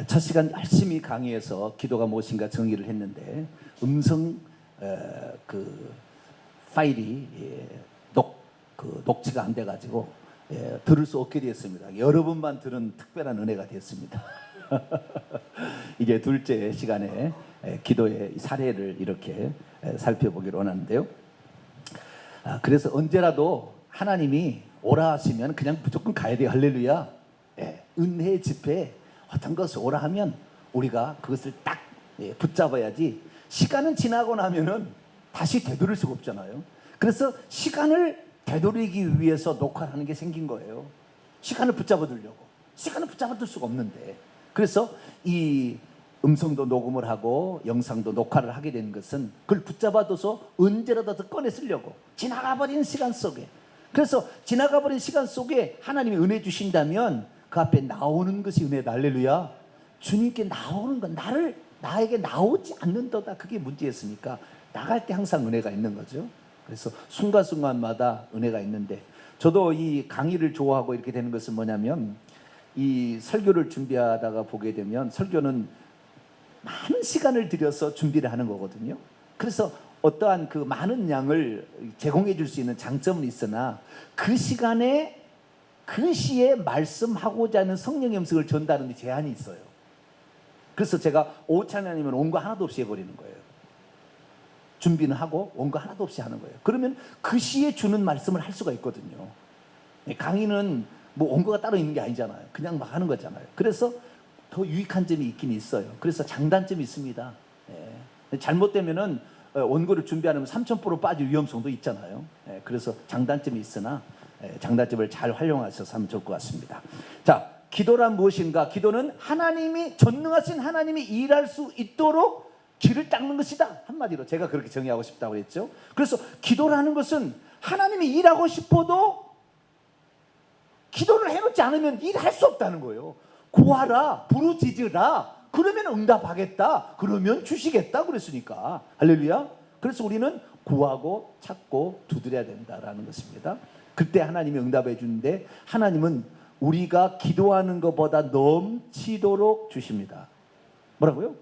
첫 시간 열심히 강의해서 기도가 무엇인가 정의를 했는데 음성 그 파일이 녹취가 안 돼가지고 들을 수 없게 되었습니다. 여러분만 들은 특별한 은혜가 되었습니다. 이제 둘째 시간에 기도의 사례를 이렇게 살펴보기로 하는데요. 그래서 언제라도 하나님이 오라 하시면 그냥 무조건 가야 돼요. 할렐루야. 은혜 집회에 어떤 것을 오라 하면 우리가 그것을 딱 붙잡아야지, 시간은 지나고 나면은 다시 되돌릴 수가 없잖아요. 그래서 시간을 되돌리기 위해서 녹화를 하는 게 생긴 거예요. 시간을 붙잡아 두려고. 시간을 붙잡아 둘 수가 없는데, 그래서 이 음성도 녹음을 하고 영상도 녹화를 하게 된 것은 그걸 붙잡아둬서 언제라도 더 꺼내 쓰려고, 지나가버린 시간 속에. 그래서 지나가버린 시간 속에 하나님이 은혜 주신다면 그 앞에 나오는 것이 은혜다. 할렐루야. 주님께 나오는 건 나에게 나오지 않는다다. 그게 문제였으니까 나갈 때 항상 은혜가 있는 거죠. 그래서 순간순간마다 은혜가 있는데, 저도 이 강의를 좋아하고 이렇게 되는 것은 뭐냐면, 이 설교를 준비하다가 보게 되면 설교는 많은 시간을 들여서 준비를 하는 거거든요. 그래서 어떠한 그 많은 양을 제공해 줄 수 있는 장점은 있으나 그 시간에 그 시에 말씀하고자 하는 성령의 음성을 전달하는 데 제한이 있어요. 그래서 제가 오후 찬양이면 원고 하나도 없이 해버리는 거예요. 준비는 하고 원고 하나도 없이 하는 거예요. 그러면 그 시에 주는 말씀을 할 수가 있거든요. 강의는 뭐 원고가 따로 있는 게 아니잖아요. 그냥 막 하는 거잖아요. 그래서 더 유익한 점이 있긴 있어요. 그래서 장단점이 있습니다. 잘못되면은 원고를 준비하려면 3000% 빠질 위험성도 있잖아요. 그래서 장단점이 있으나 장단점을 잘 활용하셔서 하면 좋을 것 같습니다. 자, 기도란 무엇인가? 기도는 하나님이, 전능하신 하나님이 일할 수 있도록 길을 닦는 것이다. 한마디로 제가 그렇게 정의하고 싶다고 했죠. 그래서 기도라는 것은 하나님이 일하고 싶어도 기도를 해놓지 않으면 일할 수 없다는 거예요. 구하라, 부르짖으라, 그러면 응답하겠다, 그러면 주시겠다 그랬으니까. 할렐루야. 그래서 우리는 구하고 찾고 두드려야 된다라는 것입니다. 그때 하나님이 응답해 주는데, 하나님은 우리가 기도하는 것보다 넘치도록 주십니다. 뭐라고요?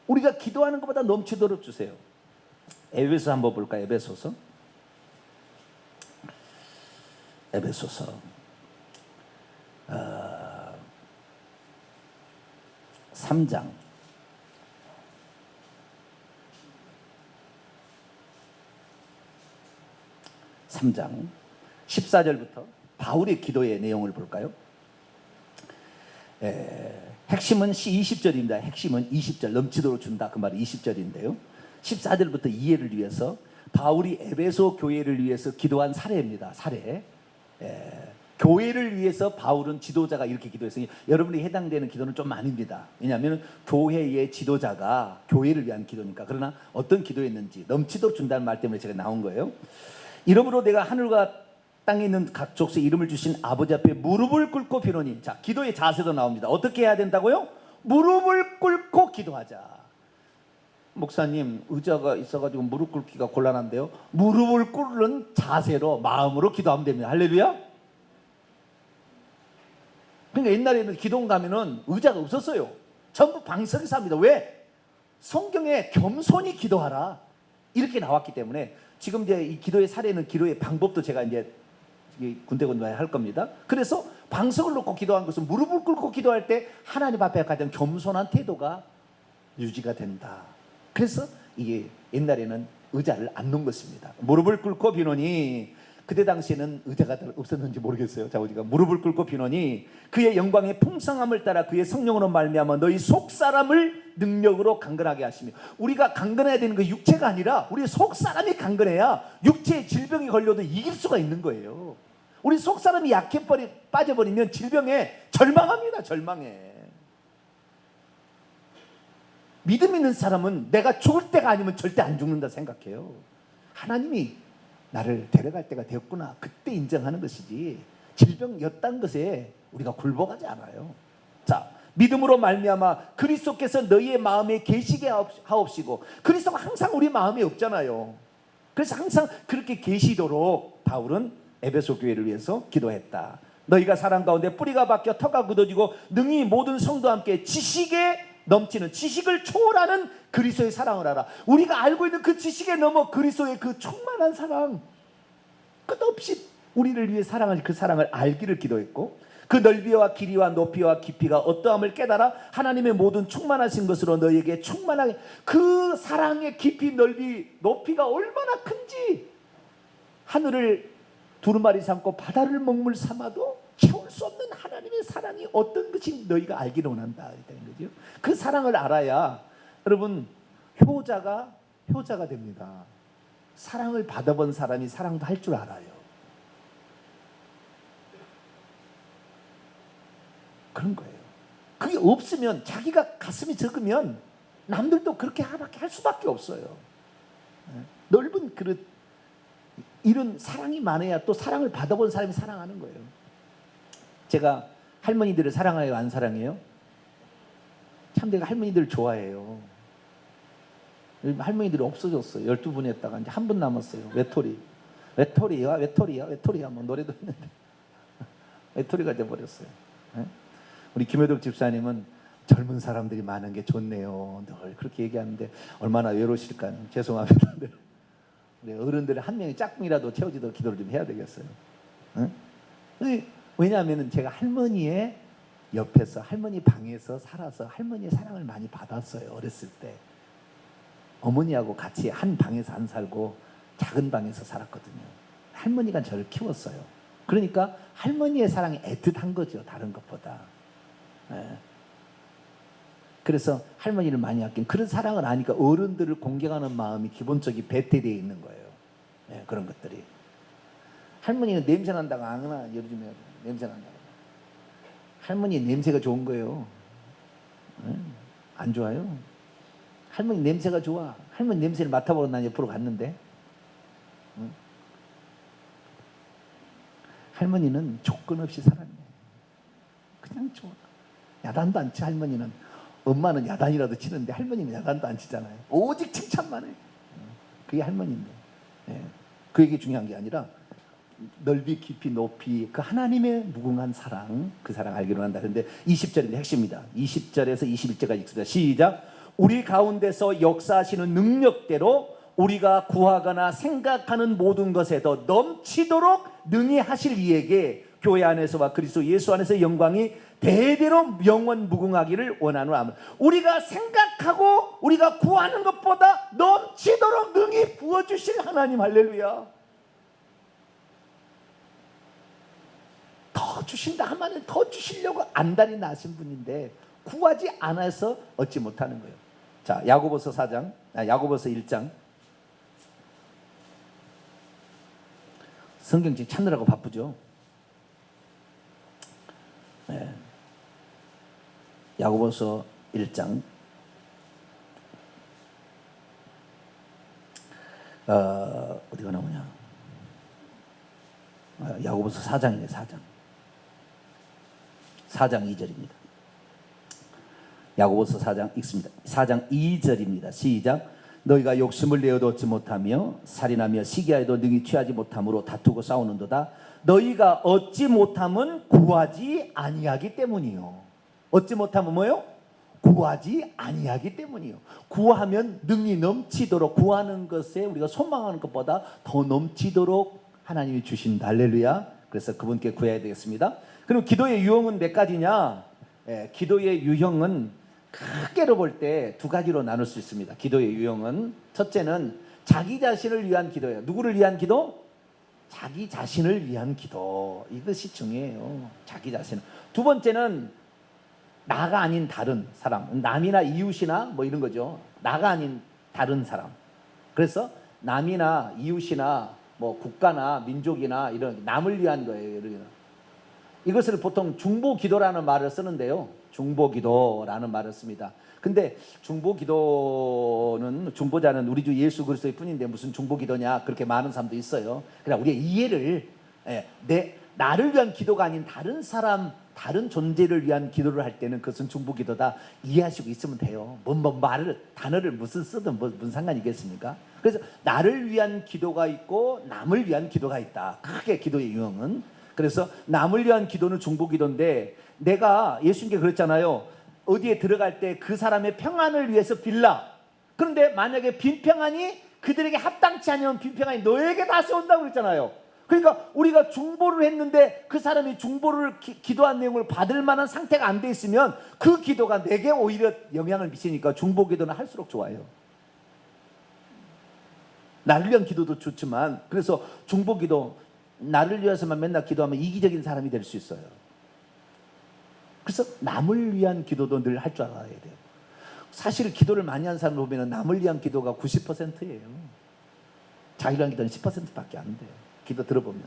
우리가 기도하는 것보다 넘치도록 주세요. 에베소 한번 볼까요? 에베소서 3장 14절부터 바울의 기도의 내용을 볼까요? 핵심은 20절입니다. 핵심은 20절, 넘치도록 준다, 그 말이 20절인데요 14절부터 이해를 위해서 바울이 에베소 교회를 위해서 기도한 사례입니다. 사례. 교회를 위해서 바울은 지도자가 이렇게 기도했으니 여러분이 해당되는 기도는 좀 아닙니다. 왜냐하면 교회의 지도자가 교회를 위한 기도니까. 그러나 어떤 기도였는지 넘치도록 준다는 말 때문에 제가 나온 거예요. 이러므로 내가 하늘과 땅에 있는 각 족속의 이름을 주신 아버지 앞에 무릎을 꿇고 비노니. 자, 기도의 자세도 나옵니다. 어떻게 해야 된다고요? 무릎을 꿇고 기도하자. 목사님, 의자가 있어가지고 무릎 꿇기가 곤란한데요. 무릎을 꿇는 자세로, 마음으로 기도하면 됩니다. 할렐루야. 그러니까 옛날에는 기도원 가면은 의자가 없었어요. 전부 방석에서 합니다. 왜? 성경에 겸손히 기도하라 이렇게 나왔기 때문에. 지금 이제 이 기도의 사례는, 기도의 방법도 제가 이제 군데군데 할 겁니다. 그래서 방석을 놓고 기도한 것은 무릎을 꿇고 기도할 때 하나님 앞에 가장 겸손한 태도가 유지가 된다. 그래서 이게 옛날에는 의자를 안 놓은 것입니다. 무릎을 꿇고 비노니. 그때 당시에는 의자가 없었는지 모르겠어요. 자, 우리가 무릎을 꿇고 비노니 그의 영광의 풍성함을 따라 그의 성령으로 말미암아 너희 속사람을 능력으로 강건하게 하시며. 우리가 강건해야 되는 거 육체가 아니라 우리 속사람이 강건해야 육체의 질병이 걸려도 이길 수가 있는 거예요. 우리 속사람이 빠져버리면 질병에 절망합니다. 절망해. 믿음 있는 사람은 내가 죽을 때가 아니면 절대 안 죽는다 생각해요. 하나님이 나를 데려갈 때가 되었구나, 그때 인정하는 것이지 질병이었다는 것에 우리가 굴복하지 않아요. 자, 믿음으로 말미암아 그리스도께서 너희의 마음에 계시게 하옵시고. 그리스도가 항상 우리 마음에 없잖아요. 그래서 항상 그렇게 계시도록 바울은 에베소 교회를 위해서 기도했다. 너희가 사랑 가운데 뿌리가 박혀 터가 굳어지고 능히 모든 성도와 함께 지식에 넘치는, 지식을 초월하는 그리스도의 사랑을 알아. 우리가 알고 있는 그 지식에 넘어 그리스도의 그 충만한 사랑, 끝없이 우리를 위해 사랑하신 그 사랑을 알기를 기도했고, 그 넓이와 길이와 높이와 깊이가 어떠함을 깨달아 하나님의 모든 충만하신 것으로 너희에게 충만하게, 그 사랑의 깊이 넓이 높이가 얼마나 큰지 하늘을 두루마리 삼고 바다를 먹물 삼아도 채울 수 없는 하나님의 사랑이 어떤 것이 너희가 알기를 원한다 이런 거죠. 그 사랑을 알아야 여러분 효자가 됩니다. 사랑을 받아본 사람이 사랑도 할 줄 알아요. 그런 거예요. 그게 없으면, 자기가 가슴이 적으면 남들도 그렇게 할 수밖에 없어요. 넓은 그릇, 이런 사랑이 많아야 또 사랑을 받아본 사람이 사랑하는 거예요. 제가 할머니들을 사랑해요, 안 사랑해요? 참 내가 할머니들 좋아해요. 할머니들이 없어졌어요. 12분 했다가 이제 한 분 남았어요. 외톨이야 뭐 노래도 했는데 외톨이가 돼버렸어요. 우리 김효덕 집사님은 젊은 사람들이 많은 게 좋네요. 늘 그렇게 얘기하는데 얼마나 외로우실까요? 죄송합니다. 우리 어른들 한 명이 짝꿍이라도 채워지도록 기도를 좀 해야 되겠어요. 왜냐하면 제가 할머니의 옆에서, 할머니 방에서 살아서 할머니의 사랑을 많이 받았어요. 어렸을 때 어머니하고 같이 한 방에서 안 살고 작은 방에서 살았거든요. 할머니가 저를 키웠어요. 그러니까 할머니의 사랑이 애틋한 거죠, 다른 것보다. 그래서 할머니를 많이 아낀, 그런 사랑을 아니까 어른들을 공경하는 마음이 기본적인 배태되어 있는 거예요. 그런 것들이. 할머니는 냄새 난다고 아무나 요즘에 냄새 난다고. 할머니 냄새가 좋은 거예요. 안 좋아요? 할머니 냄새가 좋아. 할머니 냄새를 맡아보고 난 옆으로 갔는데, 할머니는 조건 없이 사랑해. 그냥 좋아. 야단도 안 치. 할머니는, 엄마는 야단이라도 치는데 할머니는 야단도 안 치잖아요. 오직 칭찬만 해. 그게 할머니인데. 그게 중요한 게 아니라 넓이 깊이 높이 그 하나님의 무궁한 사랑, 그 사랑 알기로 한다. 그런데 20절인데 핵심입니다. 20절에서 21절까지 읽습니다. 시작. 우리 가운데서 역사하시는 능력대로 우리가 구하거나 생각하는 모든 것에 더 넘치도록 능히 하실 이에게 교회 안에서와 그리스도 예수 안에서 영광이 대대로 영원 무궁하기를 원하노라. 우리가 생각하고 우리가 구하는 것보다 넘치도록 능히 부어주실 하나님, 할렐루야. 더 주신다 하면 더 주시려고 안달이 나신 분인데 구하지 않아서 얻지 못하는 거예요. 자, 야고보서 1장. 성경책 찾느라고 바쁘죠. 야고보서 1장 어디가 나오냐? 야고보서 4장이네. 4장 2절입니다. 야고보서 4장 읽습니다. 4장 2절입니다. 시작. 너희가 욕심을 내어도 얻지 못하며 살인하며 시기하여도 능히 취하지 못함으로 다투고 싸우는도다. 너희가 얻지 못함은 구하지 아니하기 때문이요. 얻지 못하면 뭐요? 구하지 아니하기 때문이요. 구하면 능히 넘치도록, 구하는 것에 우리가 소망하는 것보다 더 넘치도록 하나님이 주신다. 할렐루야. 그래서 그분께 구해야 되겠습니다. 그럼 기도의 유형은 몇 가지냐? 기도의 유형은 크게로 볼 때 두 가지로 나눌 수 있습니다. 기도의 유형은, 첫째는 자기 자신을 위한 기도예요. 누구를 위한 기도? 자기 자신을 위한 기도. 이것이 중요해요. 자기 자신. 두 번째는 나가 아닌 다른 사람, 남이나 이웃이나 뭐 이런 거죠. 나가 아닌 다른 사람. 그래서 남이나 이웃이나 뭐 국가나 민족이나 이런 남을 위한 거예요. 이것을 보통 중보기도라는 말을 쓰는데요. 중보기도라는 말을 씁니다. 근데 중보자는 우리 주 예수 그리스도의 뿐인데 무슨 중보기도냐, 그렇게 많은 사람도 있어요. 그냥 우리의 이해를, 나를 위한 기도가 아닌 다른 사람, 다른 존재를 위한 기도를 할 때는 그것은 중보기도다 이해하시고 있으면 돼요. 단어를 무슨 쓰든 무슨 상관이겠습니까? 그래서 나를 위한 기도가 있고 남을 위한 기도가 있다. 크게 기도의 유형은. 그래서 남을 위한 기도는 중보기도인데, 내가 예수님께 그랬잖아요. 어디에 들어갈 때 그 사람의 평안을 위해서 빌라. 그런데 만약에 빈평안이 그들에게 합당치 않으면 빈평안이 너에게 다시 온다고 그랬잖아요. 그러니까 우리가 중보를 했는데 그 사람이 중보를 기도한 내용을 받을 만한 상태가 안 돼 있으면 그 기도가 내게 오히려 영향을 미치니까 중보기도는 할수록 좋아요. 나를 위한 기도도 좋지만, 그래서 중보기도, 나를 위해서만 맨날 기도하면 이기적인 사람이 될 수 있어요. 그래서 남을 위한 기도도 늘 할 줄 알아야 돼요. 사실 기도를 많이 하는 사람을 보면 남을 위한 기도가 90%예요. 자기를 위한 기도는 10%밖에 안 돼요. 기도 들어보면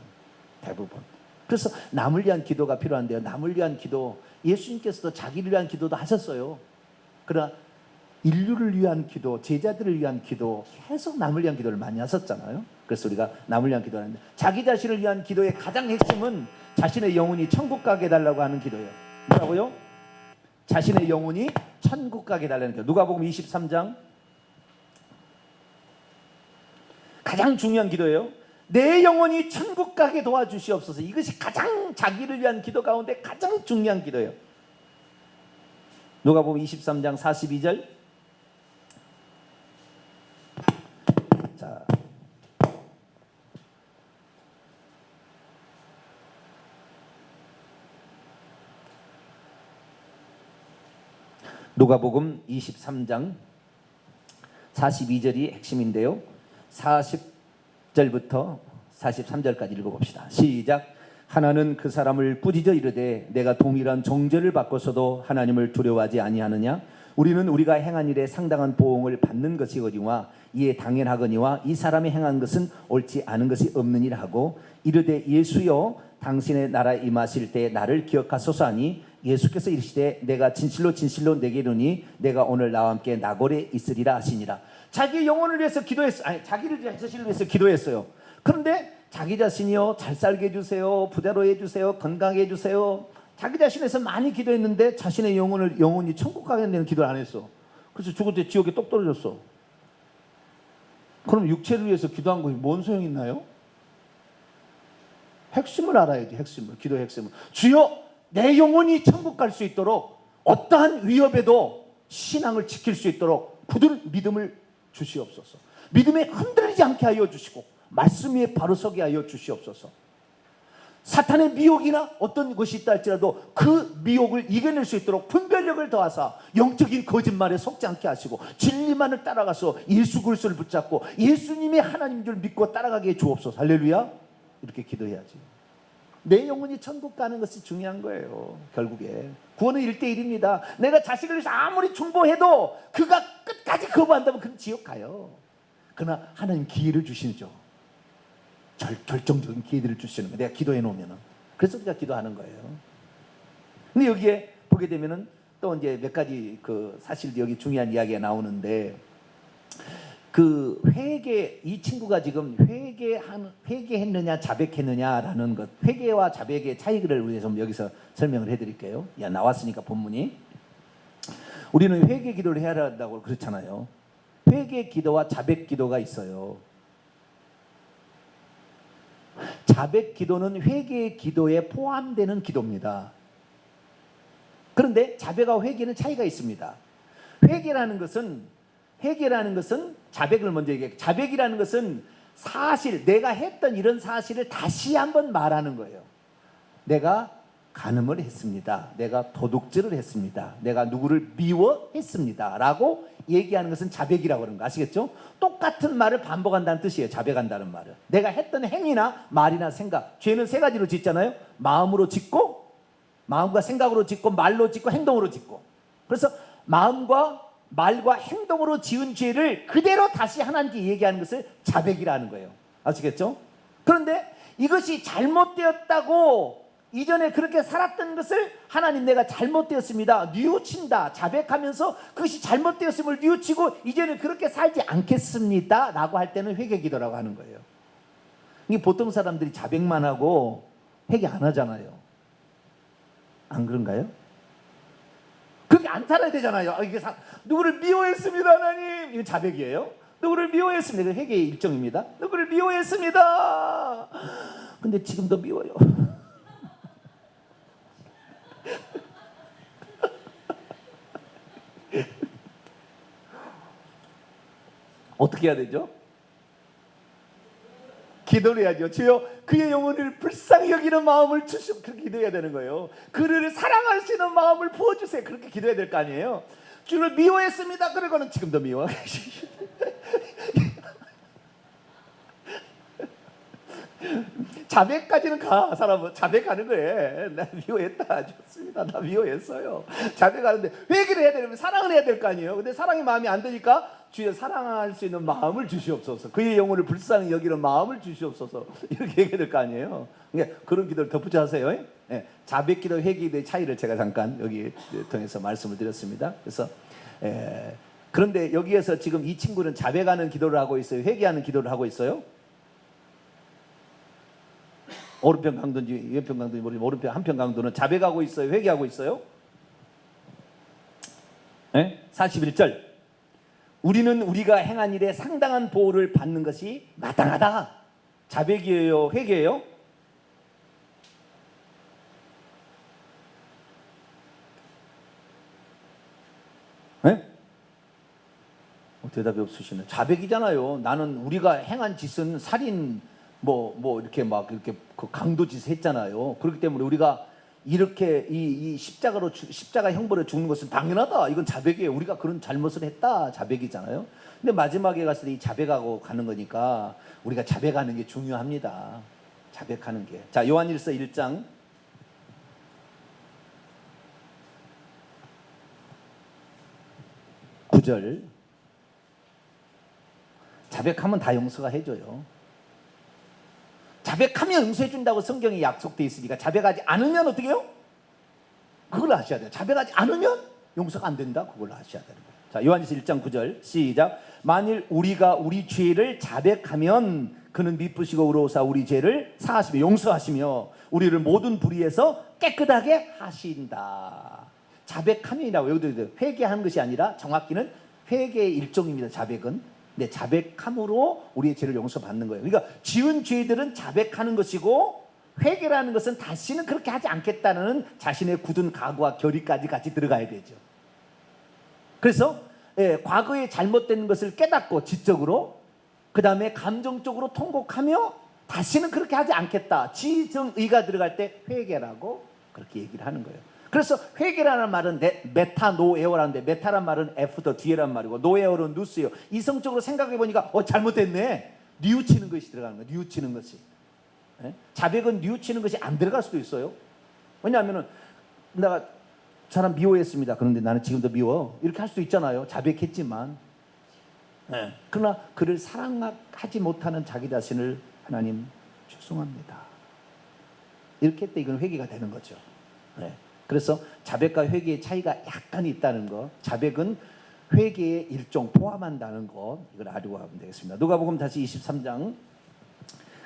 대부분. 그래서 남을 위한 기도가 필요한데요. 남을 위한 기도, 예수님께서도 자기를 위한 기도도 하셨어요. 그러나 인류를 위한 기도, 제자들을 위한 기도, 계속 남을 위한 기도를 많이 하셨잖아요. 그래서 우리가 남을 위한 기도를 하는데, 자기 자신을 위한 기도의 가장 핵심은 자신의 영혼이 천국 가게 해달라고 하는 기도예요. 뭐라고요? 자신의 영혼이 천국 가게 해달라는 기도. 누가복음 23장, 가장 중요한 기도예요. 내 영혼이 천국 가게 도와주시옵소서. 이것이 가장 자기를 위한 기도 가운데 가장 중요한 기도예요. 누가복음 23장 42절. 자, 누가복음 23장 42절이 핵심인데요. 40절부터 43절까지 읽어봅시다. 시작. 하나는 그 사람을 꾸짖어 이르되 내가 동일한 정죄를 받고서도 하나님을 두려워하지 아니하느냐? 우리는 우리가 행한 일에 상당한 보응을 받는 것이거니와 이에 당연하거니와 이 사람이 행한 것은 옳지 않은 것이 없느니라 하고, 이르되 예수여 당신의 나라에 임하실 때 나를 기억하소서 하니, 예수께서 이르시되 내가 진실로 진실로 내게 이르니 내가 오늘 나와 함께 나골에 있으리라 하시니라. 자기 영혼을 위해서 기도했어요. 아니, 자기를 자신을 위해서 기도했어요. 그런데 자기 자신이요, 잘 살게 해주세요, 부자로 해주세요, 건강하게 해주세요, 자기 자신에서 많이 기도했는데 자신의 영혼이 천국 가게 되는 기도를 안 했어. 그래서 죽을 때 지옥에 똑 떨어졌어. 그럼 육체를 위해서 기도한 것이 뭔 소용이 있나요? 핵심을 알아야지. 핵심을, 기도의 핵심을. 주여 내 영혼이 천국 갈 수 있도록, 어떠한 위협에도 신앙을 지킬 수 있도록 굳은 믿음을 주시옵소서. 믿음에 흔들리지 않게 하여 주시고 말씀 위에 바로 서게 하여 주시옵소서. 사탄의 미혹이나 어떤 것이 있다 할지라도 그 미혹을 이겨낼 수 있도록 분별력을 더하사 영적인 거짓말에 속지 않게 하시고 진리만을 따라가서 예수 그리스도를 붙잡고 예수님이 하나님인 줄 믿고 따라가게 해 주옵소서. 할렐루야. 이렇게 기도해야지. 내 영혼이 천국 가는 것이 중요한 거예요. 결국에 구원은 1대1입니다. 내가 자식을 위해서 아무리 중보해도 그가 끝까지 거부한다면 그는 지옥 가요. 그러나 하나님 기회를 주시죠. 결정적인 기회들을 주시는 거예요. 내가 기도해 놓으면은. 그래서 우리가 기도하는 거예요. 근데 여기에 보게 되면은 또 이제 몇 가지 사실 여기 중요한 이야기가 나오는데, 이 친구가 지금 회개했느냐 자백했느냐라는 것, 회개와 자백의 차이를 위해서 좀 여기서 설명을 해드릴게요. 나왔으니까 본문이. 우리는 회개 기도를 해야 한다고 그렇잖아요. 회개 기도와 자백 기도가 있어요. 자백 기도는 회개 기도에 포함되는 기도입니다. 그런데 자백과 회개는 차이가 있습니다. 회개라는 것은 자백을 먼저 얘기해요. 자백이라는 것은 사실, 내가 했던 이런 사실을 다시 한번 말하는 거예요. 내가 간음을 했습니다. 내가 도둑질을 했습니다. 내가 누구를 미워했습니다. 라고 얘기하는 것은 자백이라고 하는 거 아시겠죠? 똑같은 말을 반복한다는 뜻이에요. 자백한다는 말은. 내가 했던 행위나 말이나 생각. 죄는 세 가지로 짓잖아요. 마음으로 짓고, 마음과 생각으로 짓고, 말로 짓고, 행동으로 짓고. 그래서 마음과 말과 행동으로 지은 죄를 그대로 다시 하나님께 얘기하는 것을 자백이라는 거예요. 아시겠죠? 그런데 이것이 잘못되었다고, 이전에 그렇게 살았던 것을 하나님 내가 잘못되었습니다, 뉘우친다, 자백하면서 그것이 잘못되었음을 뉘우치고 이제는 그렇게 살지 않겠습니다 라고 할 때는 회개기도라고 하는 거예요. 이게 보통 사람들이 자백만 하고 회개 안 하잖아요. 안 그런가요? 그렇게 안 살아야 되잖아요. 누구를 미워했습니다 하나님, 이건 자백이에요. 누구를 미워했습니다, 이건 회개의 일정입니다. 누구를 미워했습니다. 근데 지금도 미워요. 어떻게 해야 되죠? 기도를 해야죠. 주여 그의 영혼을 불쌍히 여기는 마음을 주시고 그렇게 기도해야 되는 거예요. 그를 사랑할 수 있는 마음을 부어주세요. 그렇게 기도해야 될 거 아니에요. 주를 미워했습니다. 그러고는 지금도 미워하고 자백까지는 가. 사람은 자백하는 거예요. 나 미워했다. 좋습니다. 나 미워했어요. 자백하는데 회개를 해야 되려면 사랑을 해야 될 거 아니에요. 근데 사랑이 마음이 안 드니까 주여 사랑할 수 있는 마음을 주시옵소서. 그의 영혼을 불쌍히 여기는 마음을 주시옵소서. 이렇게 얘기해야 될 거 아니에요. 그러니까 그런 기도를 덧붙여 하세요. 예. 자백 기도, 회개 기도의 차이를 제가 잠깐 여기 통해서 말씀을 드렸습니다. 그래서 그런데 여기에서 지금 이 친구는 자백하는 기도를 하고 있어요? 회개하는 기도를 하고 있어요? 오른편 강도인지 왼편 강도인지 모르지만 오른편 한편 강도는 자백하고 있어요? 회개하고 있어요? 네? 41절 우리는 우리가 행한 일에 상당한 보호를 받는 것이 마땅하다. 자백이에요? 회개예요? 네? 대답이 없으시네. 자백이잖아요. 나는 우리가 행한 짓은 살인 이렇게 막 이렇게 그 강도짓 했잖아요. 그렇기 때문에 우리가 이렇게 이 십자가 형벌에 죽는 것은 당연하다. 이건 자백이에요. 우리가 그런 잘못을 했다. 자백이잖아요. 근데 마지막에 갔을 때 이 자백하고 가는 거니까 우리가 자백하는 게 중요합니다. 자백하는 게. 자, 요한일서 1장 9절. 자백하면 다 용서가 해줘요. 자백하면 용서해 준다고 성경에 약속되어 있으니까 자백하지 않으면 어떻게 해요? 그걸 아셔야 돼요. 자백하지 않으면 용서가 안 된다. 그걸 아셔야 되는 거예요. 자, 요한일서 1장 9절 시작. 만일 우리가 우리 죄를 자백하면 그는 미쁘시고 의로우사 우리 죄를 사하시며 용서하시며 우리를 모든 불의에서 깨끗하게 하신다. 자백함이라고 여기도 회개하는 것이 아니라 정확히는 회개의 일종입니다. 자백은. 네, 자백함으로 우리의 죄를 용서받는 거예요. 그러니까 지은 죄들은 자백하는 것이고 회개라는 것은 다시는 그렇게 하지 않겠다는 자신의 굳은 각오와 결의까지 같이 들어가야 되죠. 그래서 과거에 잘못된 것을 깨닫고 지적으로 그 다음에 감정적으로 통곡하며 다시는 그렇게 하지 않겠다. 지정의가 들어갈 때 회개라고 그렇게 얘기를 하는 거예요. 그래서 회개라는 말은 메타노에어라는데 메타란 말은 F더 뒤에란 말이고 노에어는 누스예요. 이성적으로 생각해 보니까 잘못됐네. 뉘우치는 것이 들어가는 거예요. 뉘우치는 것이. 자백은 뉘우치는 것이 안 들어갈 수도 있어요. 왜냐하면 내가 사람 미워했습니다. 그런데 나는 지금도 미워. 이렇게 할 수도 있잖아요. 자백했지만. 그러나 그를 사랑하지 못하는 자기 자신을 하나님 죄송합니다. 이렇게 할 때 이건 회개가 되는 거죠. 그래서 자백과 회개의 차이가 약간 있다는 것. 자백은 회개의 일종 포함한다는 것. 이걸 알고 가면 되겠습니다. 누가복음 다시 23장.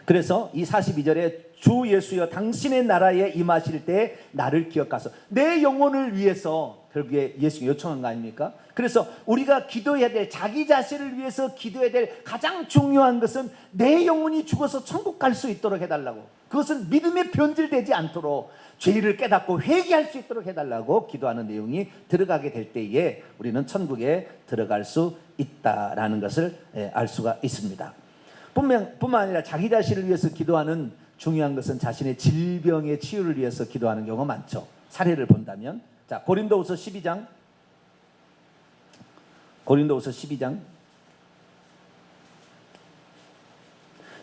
그래서 이 42절에 주 예수여 당신의 나라에 임하실 때 나를 기억하소서. 내 영혼을 위해서 결국에 예수가 요청한 거 아닙니까? 그래서 우리가 기도해야 될 자기 자신을 위해서 기도해야 될 가장 중요한 것은 내 영혼이 죽어서 천국 갈 수 있도록 해달라고. 그것은 믿음에 변질되지 않도록 죄를 깨닫고 회개할 수 있도록 해달라고 기도하는 내용이 들어가게 될 때에 우리는 천국에 들어갈 수 있다라는 것을 알 수가 있습니다. 뿐만 아니라 자기 자신을 위해서 기도하는 중요한 것은 자신의 질병의 치유를 위해서 기도하는 경우가 많죠. 사례를 본다면 자, 고린도후서 12장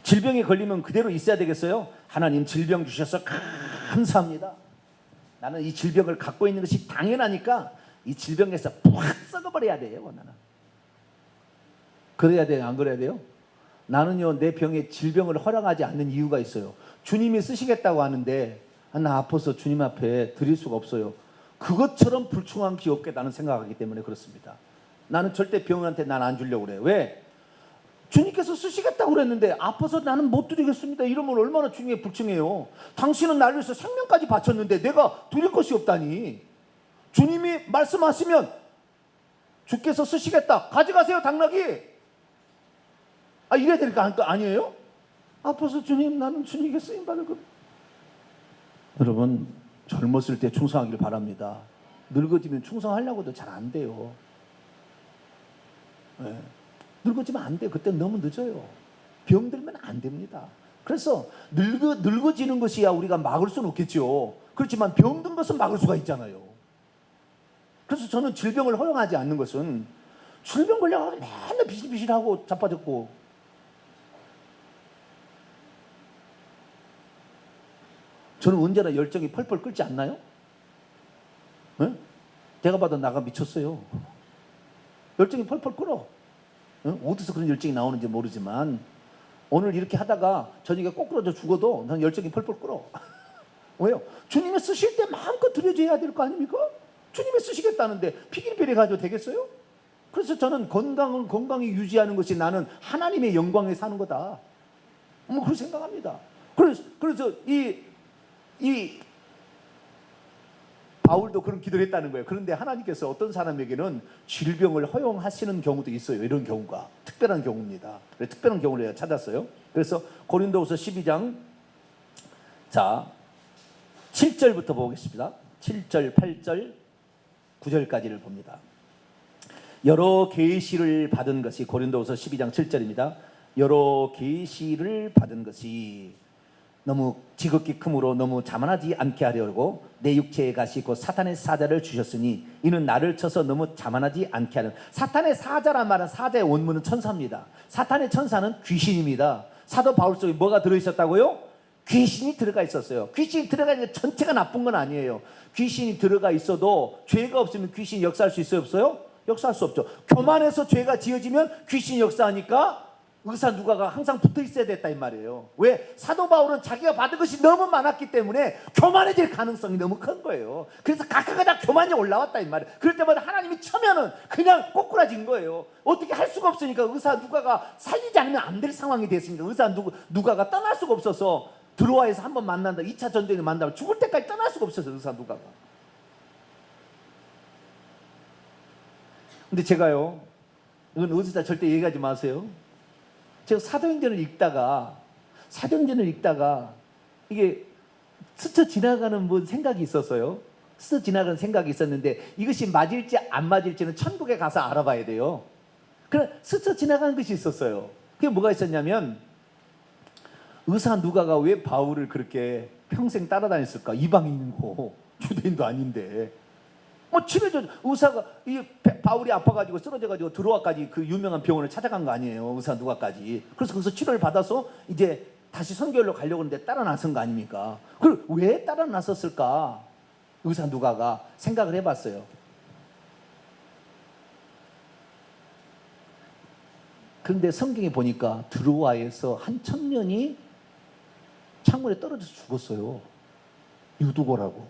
질병에 걸리면 그대로 있어야 되겠어요? 하나님 질병 주셔서 감사합니다. 나는 이 질병을 갖고 있는 것이 당연하니까 이 질병에서 팍 썩어버려야 돼요. 나는 그래야 돼요? 안 그래야 돼요? 나는요 내 병에 질병을 허락하지 않는 이유가 있어요. 주님이 쓰시겠다고 하는데 나 아파서 주님 앞에 드릴 수가 없어요. 그것처럼 불충한 기 없게 나는 생각하기 때문에 그렇습니다. 나는 절대 병원한테 난 안 주려고 그래요. 왜? 주님께서 쓰시겠다고 그랬는데 아파서 나는 못 드리겠습니다. 이러면 얼마나 주님이 불충해요. 당신은 나를 위해서 생명까지 바쳤는데 내가 드릴 것이 없다니. 주님이 말씀하시면 주께서 쓰시겠다. 가져가세요 당나귀. 이래야 될 거 아니에요? 아파서 주님 나는 주님께 쓰임받을 것. 여러분 젊었을 때 충성하기를 바랍니다. 늙어지면 충성하려고도 잘 안 돼요. 늙어지면 안 돼요. 그때 너무 늦어요. 병들면 안 됩니다. 그래서 늙어지는 것이야 우리가 막을 수는 없겠죠. 그렇지만 병든 것은 막을 수가 있잖아요. 그래서 저는 질병을 허용하지 않는 것은 질병 걸려가지고 맨날 비실비실하고 자빠졌고, 저는 언제나 열정이 펄펄 끓지 않나요? 네? 제가 봐도 나가 미쳤어요. 열정이 펄펄 끓어. 어디서 그런 열정이 나오는지 모르지만 오늘 이렇게 하다가 저녁에 꼬꾸라져 죽어도 난 열정이 펄펄 끓어. 왜요? 주님이 쓰실 때 마음껏 드려줘야 될 거 아닙니까? 주님이 쓰시겠다는데 피길피리 가지고 되겠어요? 그래서 저는 건강은 건강히 유지하는 것이 나는 하나님의 영광에 사는 거다. 뭐 그렇게 생각합니다. 그래서 이 바울도 그런 기도를 했다는 거예요. 그런데 하나님께서 어떤 사람에게는 질병을 허용하시는 경우도 있어요. 이런 경우가 특별한 경우입니다. 특별한 경우를 제가 찾았어요. 그래서 고린도후서 12장 자 7절부터 보겠습니다. 7절, 8절, 9절까지를 봅니다. 여러 계시를 받은 것이, 고린도후서 12장 7절입니다. 여러 계시를 받은 것이 너무 지극히 크므로 너무 자만하지 않게 하려고 내 육체의 가시 곧 사탄의 사자를 주셨으니 이는 나를 쳐서 너무 자만하지 않게 하는. 사탄의 사자란 말은, 사자의 원문은 천사입니다. 사탄의 천사는 귀신입니다. 사도 바울 속에 뭐가 들어있었다고요? 귀신이 들어가 있었어요. 귀신이 들어가 있는 게 전체가 나쁜 건 아니에요. 귀신이 들어가 있어도 죄가 없으면 귀신이 역사할 수 있어요, 없어요? 역사할 수 없죠. 교만해서 죄가 지어지면 귀신이 역사하니까 의사 누가가 항상 붙어 있어야 됐다 이 말이에요. 왜? 사도 바울은 자기가 받은 것이 너무 많았기 때문에 교만해질 가능성이 너무 큰 거예요. 그래서 각각가 다 교만이 올라왔다 이 말이에요. 그럴 때마다 하나님이 쳐면은 그냥 꼬꾸라진 거예요. 어떻게 할 수가 없으니까 의사 누가가 살리지 않으면 안 될 상황이 됐으니까 의사 누가가 떠날 수가 없어서 드로아에서 한번 만난다, 2차 전쟁에 만나면 죽을 때까지 떠날 수가 없었어요, 의사 누가가. 근데 제가요, 이건 어디다 절대 얘기하지 마세요. 제가 사도행전을 읽다가 이게 스쳐 지나가는 뭐 생각이 있었어요. 스쳐 지나가는 생각이 있었는데 이것이 맞을지 안 맞을지는 천국에 가서 알아봐야 돼요. 그럼 스쳐 지나가는 것이 있었어요. 그게 뭐가 있었냐면, 의사 누가가 왜 바울을 그렇게 평생 따라다녔을까? 이방인이고 유대인도 아닌데. 뭐 치료죠. 의사가 이 바울이 아파가지고 쓰러져가지고 드로아까지 그 유명한 병원을 찾아간 거 아니에요, 의사 누가까지. 그래서 거기서 치료를 받아서 이제 다시 선교로 가려고 하는데 따라 나선 거 아닙니까? 그걸 왜 따라 나섰을까? 의사 누가가 생각을 해봤어요. 그런데 성경에 보니까 드로아에서 한 청년이 창문에 떨어져서 죽었어요. 유두고라고.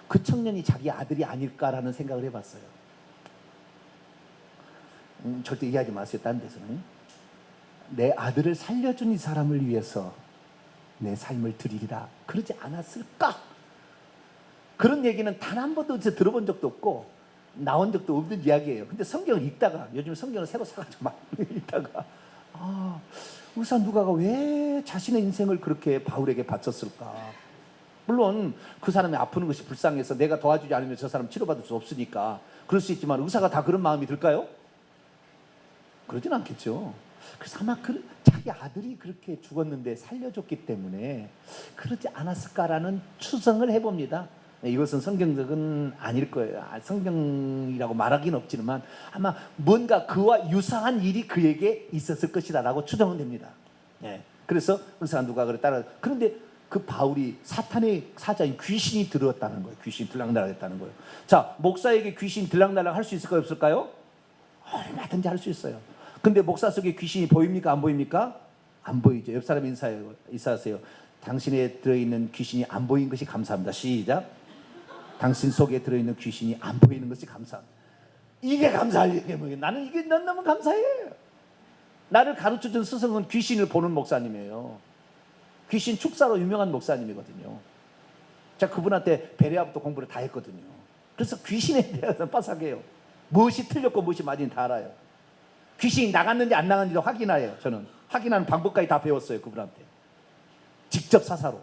그 청년이 자기 아들이 아닐까라는 생각을 해봤어요. 절대 이해하지 마세요, 딴 데서는. 내 아들을 살려준 이 사람을 위해서 내 삶을 드리리라 그러지 않았을까? 그런 얘기는 단 한 번도 들어본 적도 없고 나온 적도 없는 이야기예요. 근데 성경을 읽다가, 요즘 성경을 새로 사가지고 막 읽다가, 의사 누가가 왜 자신의 인생을 그렇게 바울에게 바쳤을까? 물론 그 사람이 아프는 것이 불쌍해서 내가 도와주지 않으면 저 사람 치료받을 수 없으니까 그럴 수 있지만, 의사가 다 그런 마음이 들까요? 그러진 않겠죠. 그래서 아마 자기 아들이 그렇게 죽었는데 살려줬기 때문에 그러지 않았을까라는 추정을 해봅니다. 이것은 성경적은 아닐 거예요. 성경이라고 말하기는 없지만 아마 뭔가 그와 유사한 일이 그에게 있었을 것이다 라고 추정은 됩니다. 그래서 의사 누가 그래 따라. 그런데 그 바울이 사탄의 사자인 귀신이 들어왔다는 거예요. 귀신이 들락날락했다는 거예요. 자, 목사에게 귀신이 들락날락 할 수 있을까요, 없을까요? 얼마든지 할 수 있어요. 근데 목사 속에 귀신이 보입니까, 안 보입니까? 안 보이죠. 옆 사람 인사하세요. 당신에 들어있는 귀신이 안 보인 것이 감사합니다. 시작. 당신 속에 들어있는 귀신이 안 보이는 것이 감사합니다. 이게 감사할 일이에요. 나는 이게 너무 감사해. 나를 가르쳐준 스승은 귀신을 보는 목사님이에요. 귀신 축사로 유명한 목사님이거든요. 제가 그분한테 베레아부터 공부를 다 했거든요. 그래서 귀신에 대해서 빠삭해요. 무엇이 틀렸고 무엇이 맞은지 다 알아요. 귀신이 나갔는지 안 나갔는지도 확인해요. 저는 확인하는 방법까지 다 배웠어요, 그분한테. 직접 사사로.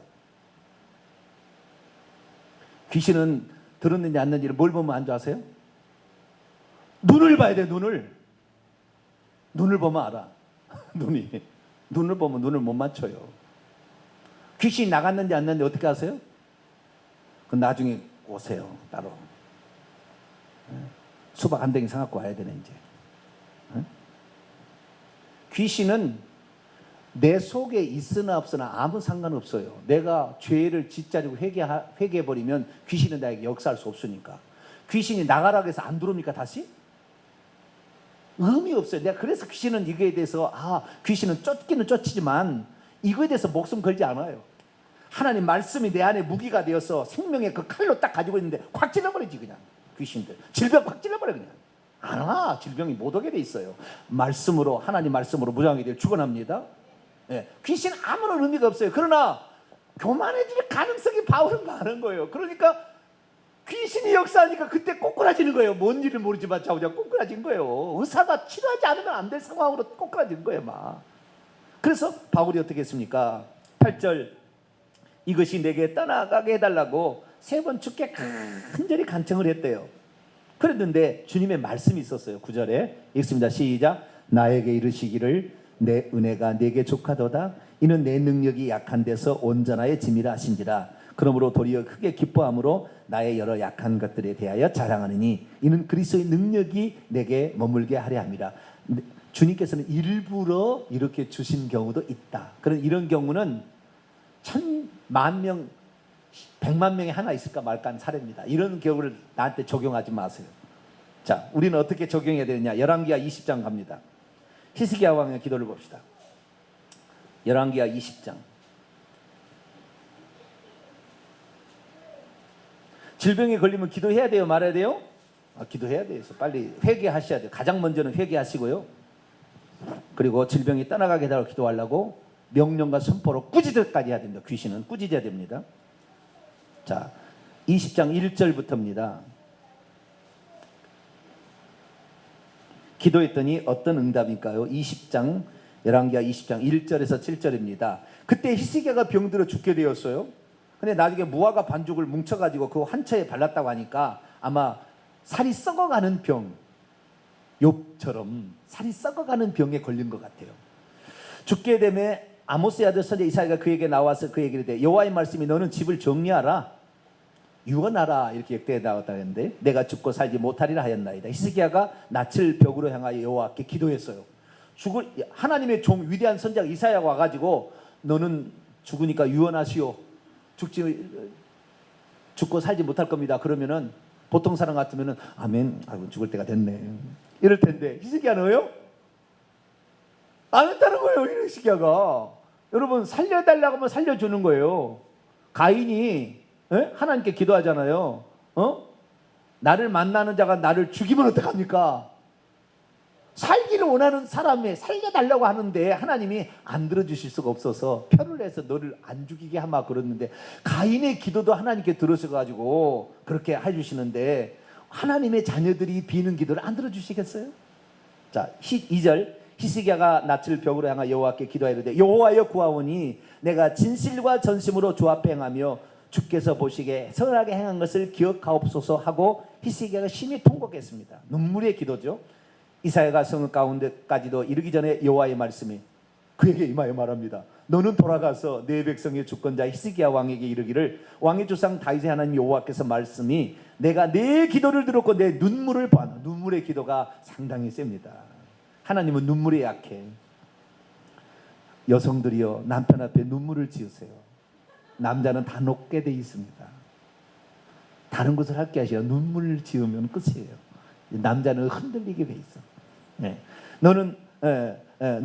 귀신은 들었는지 안 났는지를 뭘 보면 안 좋아하세요? 눈을 봐야 돼요, 눈을. 눈을 보면 알아. 눈을 보면 눈을 못 맞춰요. 귀신이 나갔는지 안 났는지 어떻게 아세요? 그 나중에 오세요. 따로. 수박 한 덩이 사갖고 와야 되네 이제. 귀신은 내 속에 있으나 없으나 아무 상관없어요. 내가 죄를 짓자리고 회개해버리면 귀신은 나에게 역사할 수 없으니까. 귀신이 나가라고 해서 안 들어옵니까 다시? 의미 없어요. 내가 그래서 귀신은 이거에 대해서 귀신은 쫓기는 쫓지만 이거에 대해서 목숨 걸지 않아요. 하나님 말씀이 내 안에 무기가 되어서 생명의 그 칼로 딱 가지고 있는데 확 찔러버리지 그냥. 귀신들 질병 확 찔러버려 그냥. 안 와. 질병이 못 오게 돼 있어요. 말씀으로, 하나님 말씀으로 무장하게 되어 죽어납니다. 귀신 아무런 의미가 없어요. 그러나 교만해질 가능성이 바울은 많은 거예요. 그러니까 귀신이 역사하니까 그때 꼬꾸라지는 거예요. 뭔 일을 모르지만 자우자 꼬꾸라진 거예요. 의사가 치료하지 않으면 안 될 상황으로 꼬꾸라진 거예요 막. 그래서 바울이 어떻게 했습니까? 8절 이것이 내게 떠나가게 해달라고 3번 죽게 간절히 간청을 했대요. 그랬는데 주님의 말씀이 있었어요. 9절에 읽습니다. 시작. 나에게 이르시기를 내 은혜가 내게 족하도다. 이는 내 능력이 약한 데서 온전하여 짐이라 하신지라. 그러므로 도리어 크게 기뻐함으로 나의 여러 약한 것들에 대하여 자랑하느니 이는 그리스도의 능력이 내게 머물게 하려 함이라. 주님께서는 일부러 이렇게 주신 경우도 있다. 그런 이런 경우는 1000만 100만 명에 하나 있을까 말까 하는 사례입니다. 이런 경우를 나한테 적용하지 마세요. 자, 우리는 어떻게 적용해야 되느냐? 열왕기하 20장 갑니다. 히스기야 왕의 기도를 봅시다. 열왕기하 20장. 질병에 걸리면 기도해야 돼요? 말아야 돼요? 기도해야 돼요. 빨리 회개하셔야 돼요. 가장 먼저는 회개하시고요. 그리고 질병이 떠나가게 해달라고 기도하려고 명령과 선포로 꾸짖기까지 해야 됩니다. 귀신은 꾸짖어야 됩니다. 자, 20장 1절부터입니다. 기도했더니 어떤 응답일까요? 20장 열왕기하 20장 1절에서 7절입니다. 그때 히스기야가 병들어 죽게 되었어요. 근데 나중에 무화과 반죽을 뭉쳐가지고 그 환처에 발랐다고 하니까 아마 살이 썩어가는 병, 욥처럼 살이 썩어가는 병에 걸린 것 같아요. 죽게 되면 아모스의 아들 선지자 이사야가 그에게 나와서 그 얘기를 해. 여호와의 말씀이 너는 집을 정리하라, 유언하라 이렇게 역대에 나왔다 했는데 내가 죽고 살지 못하리라 하였나이다. 히스기야가 낯을 벽으로 향하여 여호와께 기도했어요. 하나님의 종 위대한 선지자 이사야가 와가지고 너는 죽으니까 유언하시오. 죽고 살지 못할 겁니다. 그러면은 보통 사람 같으면은 아멘. 아이고 죽을 때가 됐네. 이럴 텐데 히스기야는 왜요? 안 했다는 거예요. 히스기야가. 여러분 살려달라고 하면 살려주는 거예요. 가인이 하나님께 기도하잖아요. 나를 만나는 자가 나를 죽이면 어떡합니까? 살기를 원하는 사람에 살려달라고 하는데 하나님이 안 들어주실 수가 없어서 표를 내서 너를 안 죽이게 하마 그러는데 가인의 기도도 하나님께 들으셔가지고 그렇게 해주시는데 하나님의 자녀들이 비는 기도를 안 들어주시겠어요? 자, 2절 히스기야가 낯을 벽으로 향하 여호와께 기도하이르되 여호와여 구하오니 내가 진실과 전심으로 주 앞에 행하며 주께서 보시기에 선하게 행한 것을 기억하옵소서 하고 히스기야가 심히 통곡했습니다. 눈물의 기도죠. 이사야가 성 가운데까지도 이르기 전에 여호와의 말씀이 그에게 임하여 말합니다. 너는 돌아가서 내 백성의 주권자 히스기야 왕에게 이르기를 왕의 조상 다윗의 하나님 여호와께서 말씀이 내가 내 기도를 들었고 내 눈물을 보았노. 눈물의 기도가 상당히 셉니다. 하나님은 눈물에 약해. 여성들이여 남편 앞에 눈물을 지으세요. 남자는 다 녹게 돼 있습니다. 다른 것을 할 게 아니라 눈물을 지으면 끝이에요. 남자는 흔들리게 돼 있어. 너는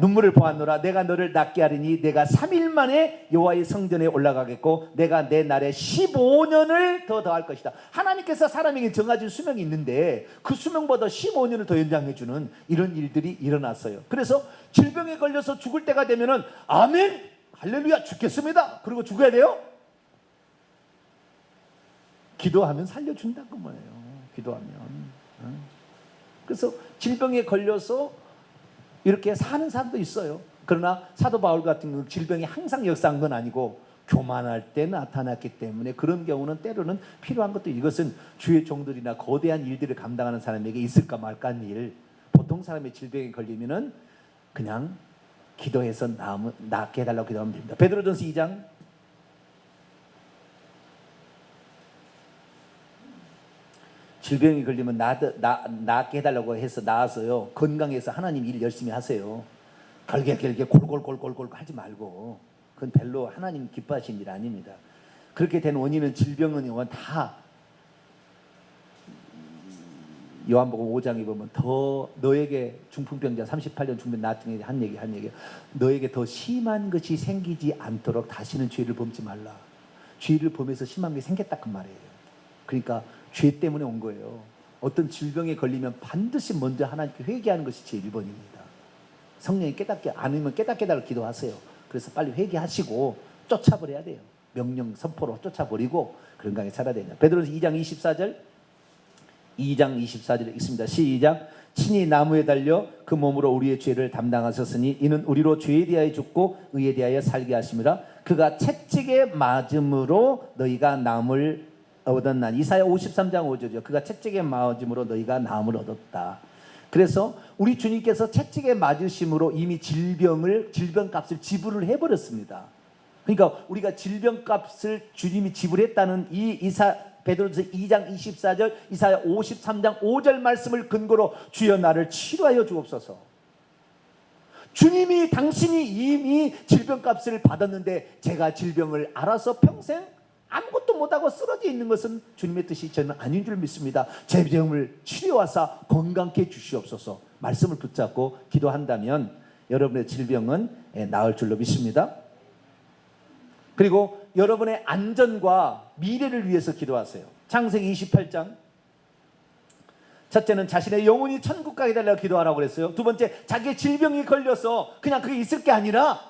눈물을 보았노라. 내가 너를 낫게 하리니 내가 3일 만에 여호와의 성전에 올라가겠고 내가 내 날에 15년을 더 더할 것이다. 하나님께서 사람에게 정해진 수명이 있는데 그 수명보다 15년을 더 연장해 주는 이런 일들이 일어났어요. 그래서 질병에 걸려서 죽을 때가 되면은 아멘 할렐루야 죽겠습니다. 그리고 죽어야 돼요? 기도하면 살려준다고 뭐예요. 기도하면. 그래서 질병에 걸려서 이렇게 사는 사람도 있어요. 그러나 사도 바울 같은 경우는 질병이 항상 역사한 건 아니고 교만할 때 나타났기 때문에 그런 경우는 때로는 필요한 것도 이것은 주의 종들이나 거대한 일들을 감당하는 사람에게 있을까 말까 하는 일. 보통 사람의 질병에 걸리면은 그냥 기도해서 낫게 해달라고 기도하면 됩니다. 베드로전서 2장 질병이 걸리면 낫게 해달라고 해서 나아서요, 건강해서 하나님 일 열심히 하세요. 결계 골골골골골 하지 말고, 그건 별로 하나님 기뻐하시는 일 아닙니다. 그렇게 된 원인은, 질병은 다 요한복음 5장에 보면 더 너에게 중풍병자 38년 중병 나중에 한 얘기 너에게 더 심한 것이 생기지 않도록 다시는 죄를 범지 말라. 죄를 범해서 심한 게 생겼다 그 말이에요. 그러니까 죄 때문에 온 거예요. 어떤 질병에 걸리면 반드시 먼저 하나님께 회개하는 것이 제 1번입니다. 성령이 깨닫게 않으면 깨닫게 달라고 기도하세요. 그래서 빨리 회개하시고 쫓아버려야 돼요. 명령 선포로 쫓아버리고 건강에 살아야 되냐. 베드로서 2장 24절 읽습니다. 시작. 친히 나무에 달려 그 몸으로 우리의 죄를 담당하셨으니 이는 우리로 죄에 대하여 죽고 의에 대하여 살게 하심이라. 그가 채찍에 맞음으로 너희가 나음을 얻었나니. 이사야 53장 5절이죠. 그가 채찍에 맞음으로 너희가 나음을 얻었다. 그래서 우리 주님께서 채찍에 맞으심으로 이미 질병값을 지불을 해버렸습니다. 그러니까 우리가 질병값을 주님이 지불했다는 이 베드로전서 2장 24절, 이사야 53장 5절 말씀을 근거로 주여 나를 치료하여 주옵소서. 주님이 당신이 이미 질병값을 받았는데 제가 질병을 알아서 평생 아무것도 못하고 쓰러져 있는 것은 주님의 뜻이 저는 아닌 줄 믿습니다. 제 병을 치료하사 건강케 해주시옵소서. 말씀을 붙잡고 기도한다면 여러분의 질병은 나을 줄로 믿습니다. 그리고 여러분의 안전과 미래를 위해서 기도하세요. 창세기 28장. 첫째는 자신의 영혼이 천국 가게 해달라고 기도하라고 그랬어요. 두 번째, 자기의 질병이 걸려서 그냥 그게 있을 게 아니라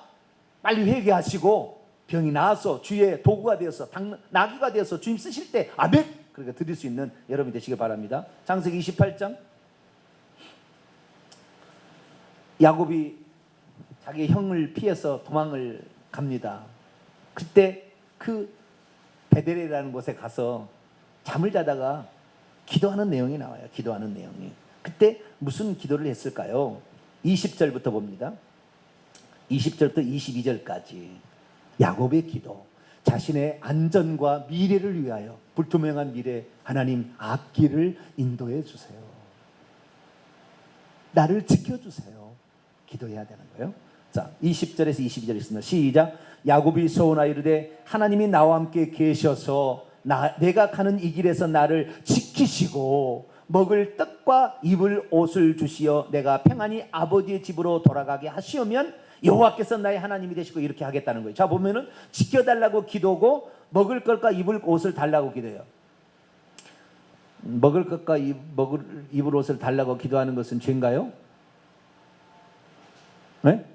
빨리 회개하시고 병이 나아서 주의 도구가 되어서 나귀가 되어서 주님 쓰실 때 아멘! 그러니까 드릴 수 있는 여러분이 되시길 바랍니다. 창세기 28장. 야곱이 자기 형을 피해서 도망을 갑니다. 그때 그 베델이라는 곳에 가서 잠을 자다가 기도하는 내용이 나와요. 기도하는 내용이. 그때 무슨 기도를 했을까요? 20절부터 봅니다. 20절부터 22절까지 야곱의 기도. 자신의 안전과 미래를 위하여, 불투명한 미래, 하나님 앞길을 인도해 주세요. 나를 지켜주세요. 기도해야 되는 거예요. 자, 20절에서 22절 있습니다. 시작. 야곱이 소원하이르되 하나님이 나와 함께 계셔서 내가 가는 이 길에서 나를 지키시고 먹을 떡과 입을 옷을 주시어 내가 평안히 아버지의 집으로 돌아가게 하시오면 여호와께서 나의 하나님이 되시고, 이렇게 하겠다는 거예요. 자, 보면은 지켜달라고 기도고 먹을 것과 입을 옷을 달라고 기도해요. 먹을 것과 입을 옷을 달라고 기도하는 것은 죄인가요? 네?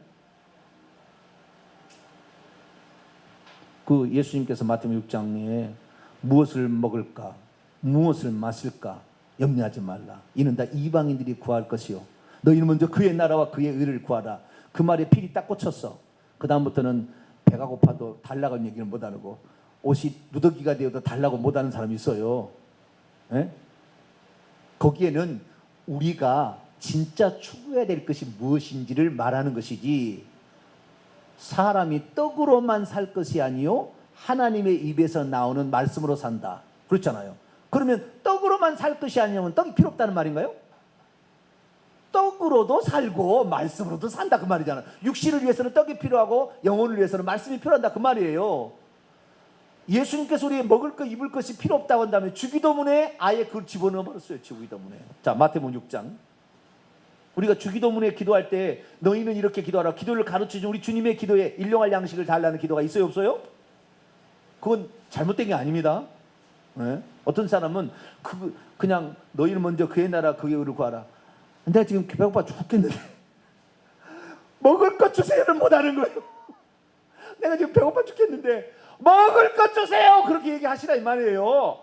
그 예수님께서 마태복음 6장에 무엇을 먹을까, 무엇을 마실까 염려하지 말라. 이는 다 이방인들이 구할 것이요 너희는 먼저 그의 나라와 그의 의를 구하라. 그 말에 필이 딱 꽂혔어. 그 다음부터는 배가 고파도 달라고 얘기를 못하고 옷이 누더기가 되어도 달라고 못하는 사람이 있어요. 에? 거기에는 우리가 진짜 추구해야 될 것이 무엇인지를 말하는 것이지, 사람이 떡으로만 살 것이 아니요 하나님의 입에서 나오는 말씀으로 산다. 그렇잖아요. 그러면 떡으로만 살 것이 아니면 떡이 필요 없다는 말인가요? 떡으로도 살고 말씀으로도 산다 그 말이잖아요. 육신을 위해서는 떡이 필요하고 영혼을 위해서는 말씀이 필요하다 그 말이에요. 예수님께서 우리의 먹을 것 입을 것이 필요 없다고 한다면 주기도문에 아예 그걸 집어넣어 버렸어요. 주기도문에. 자, 마태복음 6장. 우리가 주기도문에 기도할 때 너희는 이렇게 기도하라. 기도를 가르쳐준 우리 주님의 기도에 일용할 양식을 달라는 기도가 있어요, 없어요? 그건 잘못된 게 아닙니다. 네? 어떤 사람은 그냥 너희는 먼저 그의 나라 그의 의를 구하라. 내가 지금 배고파 죽겠는데 먹을 것 주세요를 못하는 거예요. 내가 지금 배고파 죽겠는데 먹을 것 주세요 그렇게 얘기하시라 이 말이에요.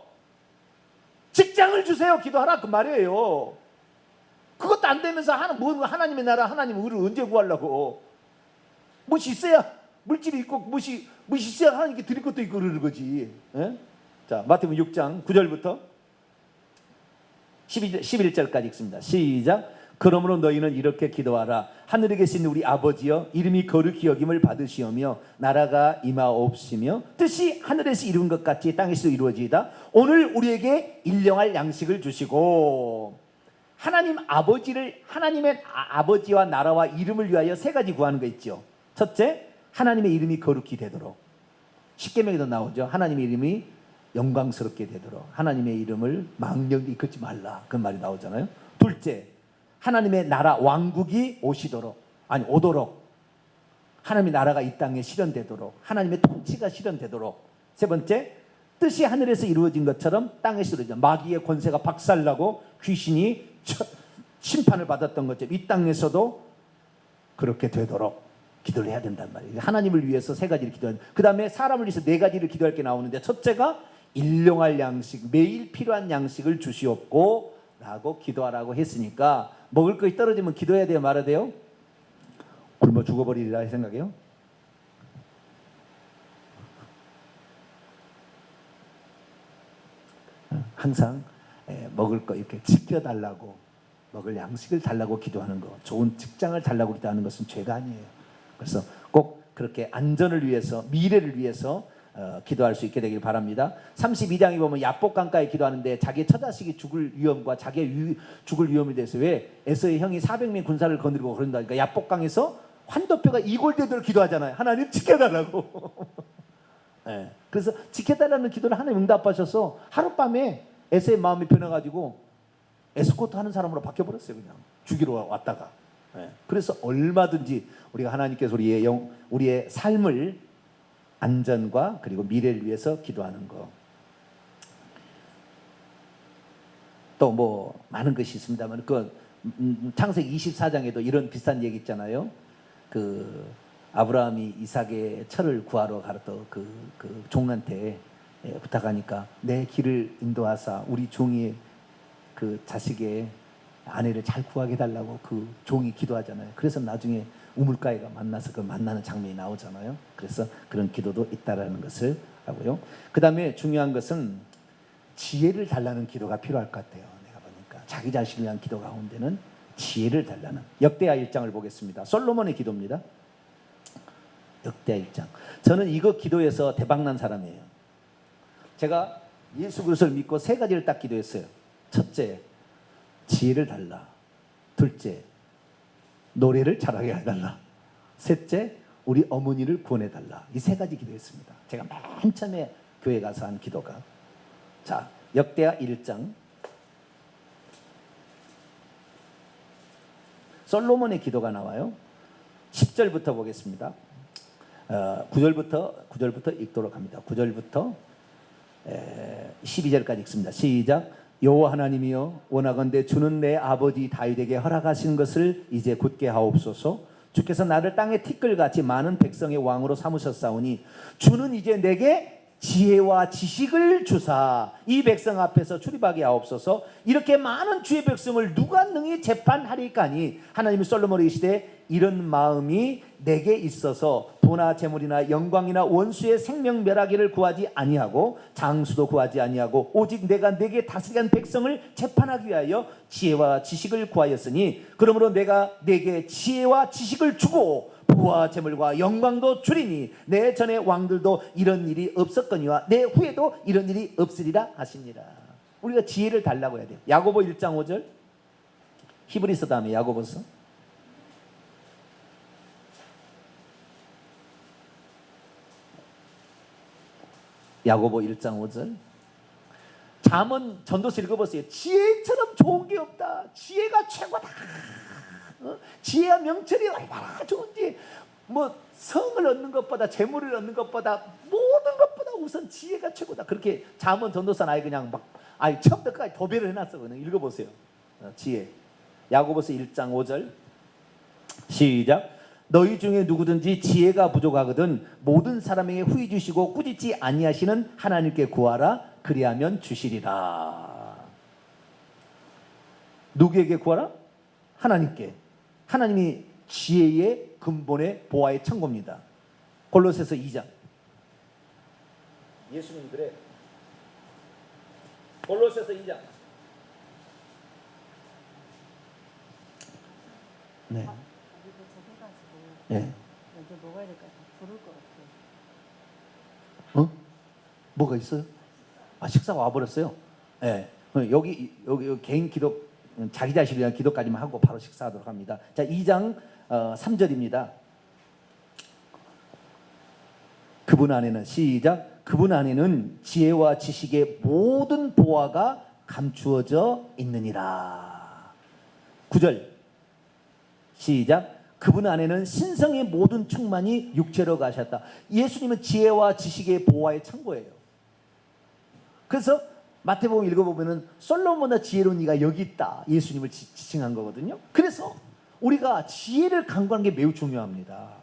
직장을 주세요 기도하라 그 말이에요. 그것도 안 되면서 하나님의 나라 하나님의 의를 언제 구하려고. 무엇이 있어야 물질이 있고 무엇이 있어야 하나님께 드릴 것도 있고 그러는 거지. 예? 자, 마태복음 6장 9절부터 11절까지 읽습니다. 시작. 그러므로 너희는 이렇게 기도하라. 하늘에 계신 우리 아버지여, 이름이 거룩히 여김을 받으시오며 나라가 임하옵시며 뜻이 하늘에서 이룬 것 같이 땅에서 이루어지이다. 오늘 우리에게 일용할 양식을 주시고. 하나님 아버지를, 하나님의 아버지와 나라와 이름을 위하여 세 가지 구하는 거 있죠. 첫째, 하나님의 이름이 거룩히 되도록. 십계명에도 나오죠. 하나님의 이름이 영광스럽게 되도록 하나님의 이름을 망령되이 걷지 말라, 그 말이 나오잖아요. 둘째, 하나님의 나라 왕국이 오도록, 하나님의 나라가 이 땅에 실현되도록, 하나님의 통치가 실현되도록. 세 번째, 뜻이 하늘에서 이루어진 것처럼 땅에서 이루어진, 마귀의 권세가 박살나고 귀신이 심판을 받았던 것처럼 이 땅에서도 그렇게 되도록 기도를 해야 된단 말이에요. 하나님을 위해서 세 가지를 기도하는. 그 다음에 사람을 위해서 네 가지를 기도할 게 나오는데, 첫째가 일용할 양식, 매일 필요한 양식을 주시옵고 라고 기도하라고 했으니까, 먹을 것이 떨어지면 기도해야 돼요, 말아야 돼요? 굶어 죽어버리리라 생각해요? 항상 먹을 거 이렇게 지켜달라고, 먹을 양식을 달라고 기도하는 거, 좋은 직장을 달라고 기도하는 것은 죄가 아니에요. 그래서 꼭 그렇게 안전을 위해서, 미래를 위해서 기도할 수 있게 되길 바랍니다. 32장에 보면 야복강가에 기도하는데 자기의 처자식이 죽을 위험과 자기의 죽을 위험에 대해서, 왜 에서의 형이 400명 군사를 거느리고 그런다니까, 야복강에서 환도뼈가 이골되도록 기도하잖아요. 하나님 지켜달라고. 네. 그래서 지켜달라는 기도를 하나님 응답하셔서 하룻밤에 에서의 마음이 변해가지고 에스코트 하는 사람으로 바뀌어버렸어요. 그냥 죽이러 왔다가. 네. 그래서 얼마든지 우리가 하나님께서 우리의 삶을, 안전과 그리고 미래를 위해서 기도하는 거. 또 뭐 많은 것이 있습니다만, 그 창세기 24장에도 이런 비슷한 얘기 있잖아요. 그 아브라함이 이삭의 철을 구하러 가서 그 종한테 부탁하니까 내 길을 인도하사 우리 종이 그 자식의 아내를 잘 구하게 해달라고 그 종이 기도하잖아요. 그래서 나중에 우물가에가 만나서 그 만나는 장면이 나오잖아요. 그래서 그런 기도도 있다라는 것을 하고요. 그 다음에 중요한 것은 지혜를 달라는 기도가 필요할 것 같아요. 내가 보니까 자기 자신을 위한 기도 가운데는 지혜를 달라는. 역대하 1장을 보겠습니다. 솔로몬의 기도입니다. 역대하 1장. 저는 이거 기도해서 대박난 사람이에요. 제가 예수 그리스도를 믿고 세 가지를 딱 기도했어요. 첫째, 지혜를 달라. 둘째, 노래를 잘하게 해달라. 셋째, 우리 어머니를 구원해달라. 이 세 가지 기도했습니다. 제가 맨 처음에 교회 가서 한 기도가. 자, 역대하 1장. 솔로몬의 기도가 나와요. 10절부터 보겠습니다. 9절부터 읽도록 합니다. 9절부터 12절까지 읽습니다. 시작. 여호와 하나님이여, 원하건대 주는 내 아버지 다윗에게 허락하신 것을 이제 굳게 하옵소서. 주께서 나를 땅의 티끌같이 많은 백성의 왕으로 삼으셨사오니 주는 이제 내게 지혜와 지식을 주사 이 백성 앞에서 출입하게 하옵소서. 이렇게 많은 주의 백성을 누가 능히 재판하리까니. 하나님이 솔로몬에게 이르시되 이런 마음이 내게 있어서 도나 재물이나 영광이나 원수의 생명 멸하기를 구하지 아니하고 장수도 구하지 아니하고 오직 내가 내게 다스리는 백성을 재판하기 위하여 지혜와 지식을 구하였으니, 그러므로 내가 내게 지혜와 지식을 주고 부와 재물과 영광도 주리니 내 전에 왕들도 이런 일이 없었거니와 내 후에도 이런 일이 없으리라 하시니라. 우리가 지혜를 달라고 해야 돼요. 야고보 1장 5절. 히브리서 다음에 야고보서. 야고보 1장 5절. 잠언 전도서 읽어보세요. 지혜처럼 좋은 게 없다. 지혜가 최고다. 지혜와 명철이 얼마나 좋은지, 뭐 성을 얻는 것보다, 재물을 얻는 것보다, 모든 것보다 우선 지혜가 최고다. 그렇게 잠언 전도서는 아예 그냥 막 처음부터 끝까지 도배를 해놨어. 그냥 읽어보세요. 지혜. 야고보서 1장 5절. 시작. 너희 중에 누구든지 지혜가 부족하거든 모든 사람에게 후히 주시고 꾸짖지 아니하시는 하나님께 구하라. 그리하면 주시리라. 누구에게 구하라? 하나님께. 하나님이 지혜의 근본의 보화의 창고입니다. 골로새서 2장. 예수님들의 골로새서 2장 네. 이거 저 해가지고 네. 여기 먹어야 될 것 같아. 부를 것 같아. 어? 뭐가 있어요? 아, 식사가 와버렸어요. 예. 네. 여기 개인 기도, 자기 자신을 위한 기도까지만 하고 바로 식사하도록 합니다. 자, 2장 3절입니다. 그분 안에는, 시작, 그분 안에는 지혜와 지식의 모든 보화가 감추어져 있느니라. 9절 시작, 그분 안에는 신성의 모든 충만이 육체로 가셨다. 예수님은 지혜와 지식의 보화의 창고예요. 그래서 마태복음 읽어보면 솔로몬보다 지혜로운 이가 여기 있다, 예수님을 지칭한 거거든요. 그래서 우리가 지혜를 강구하는 게 매우 중요합니다.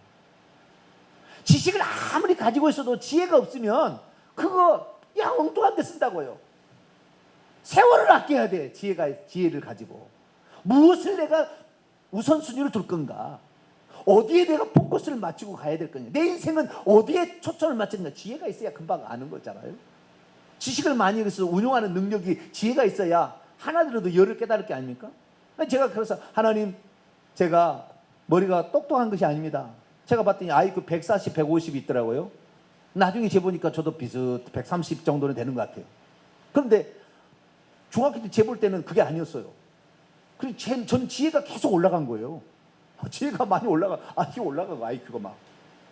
지식을 아무리 가지고 있어도 지혜가 없으면 그거 엉뚱한 데 쓴다고요. 세월을 아껴야 돼. 지혜를 가지고 무엇을 내가 우선순위로 둘 건가, 어디에 내가 포커스를 맞추고 가야 될 거냐, 내 인생은 어디에 초점을 맞추는가. 지혜가 있어야 금방 아는 거잖아요. 지식을 많이 해서 운용하는 능력이, 지혜가 있어야 하나 들어도 열을 깨달을 게 아닙니까? 제가 그래서 하나님, 제가 머리가 똑똑한 것이 아닙니다. 제가 봤더니 IQ 140, 150 있더라고요. 나중에 재보니까 저도 비슷 130 정도는 되는 것 같아요. 그런데 중학교 때 재볼 때는 그게 아니었어요. 그리고 저는 지혜가 계속 올라간 거예요. 지혜가 많이 이게 올라가고 IQ가 막.